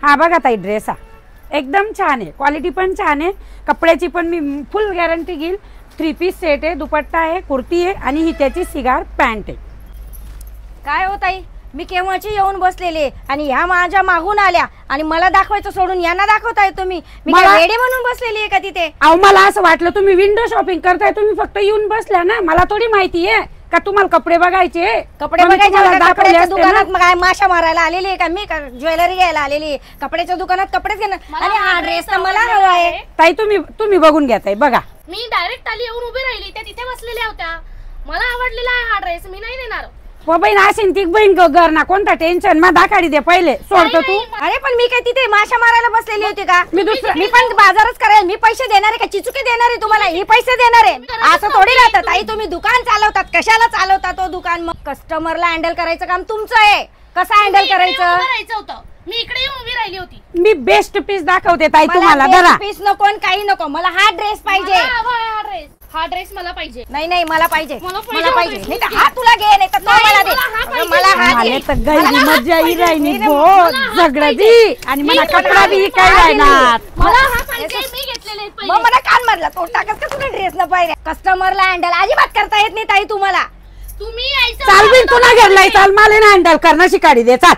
हा बघा ताई ड्रेस हा एकदम छान आहे, क्वालिटी पण छान आहे, कपड्याची पण मी फुल गॅरंटी घेईल। 3 पीस सेट आहे, दुपट्टा आहे, कुर्ती आहे आणि ही त्याची सिगार पॅन्ट आहे। काय हो ताई, मी केव्हाची येऊन बसलेले आणि ह्या माझ्या मागून आल्या आणि मला दाखवायचं सोडून यांना दाखवताय तुम्ही। मी काय वेडे म्हणून बसलेली आहे का तिथे? अहो मला असं वाटलं तुम्ही विंडो शॉपिंग करताय, तुम्ही फक्त येऊन बसल्या ना, मला थोडी माहिती आहे का तुम्हाला कपडे बघायचे। कपडे बघायचे कपड्याच्या दुकानात मग काय माशा मारायला आलेली आहे का मी? ज्वेलरी घ्यायला आलेली आहे, कपड्याच्या दुकानात कपडेच घेणार आणि हा ड्रेस तर मला हवा आहे। ताई तुम्ही बघून घ्या ताई, बघा मी डायरेक्ट आली येऊन उभी राहिली, त्या तिथे बसलेल्या होत्या, मला आवडलेला आहे हा ड्रेस, मी नाही देणार। बहीण असेल ती बहीण घर ना, कोणता टेन्शन, मग दाखाडी दे पहिले, सोडतो तू। अरे पण मी काय तिथे माशा मारायला बसलेली होती का? मी पण बाजारच करेल, मी पैसे देणार आहे का? चिचुके देणार आहे तुम्हाला? ही पैसे देणार आहे? असं थोडी राहतं ताई, तुम्ही दुकान चालवतात, कशाला चालवता तो दुकान? मग कस्टमरला हँडल करायचं काम तुमचं आहे, कसं हँडल करायचं? मी इकडे येऊन उभी राहिली होती। मी बेस्ट पीस दाखवते ताई तुम्हाला, बघा पीस नको काही नको, मला हा ड्रेस पाहिजे। हा ड्रेस मला पाहिजे। नाही मला पाहिजे, मला पाहिजे। नाही तर हा तुला घे, नाही तर तो मला दे। मला हा आले तर गैरी मजा ही राहिली बहुत झगडाची आणि मला कपडा बी काय राहणार। मला हा पाहिजे, मी घेतलेले पहिले। मग मला कान मारला तो टाकस का तुला ड्रेस न पाहिजे? कस्टमरला हँडल अजिबात करता येत नाही ताई तुम्हाला। तुम्ही यायचं चाल बिन तुला घेरलाय, चाल मला हँडल करणं शिकाडी दे, चाल।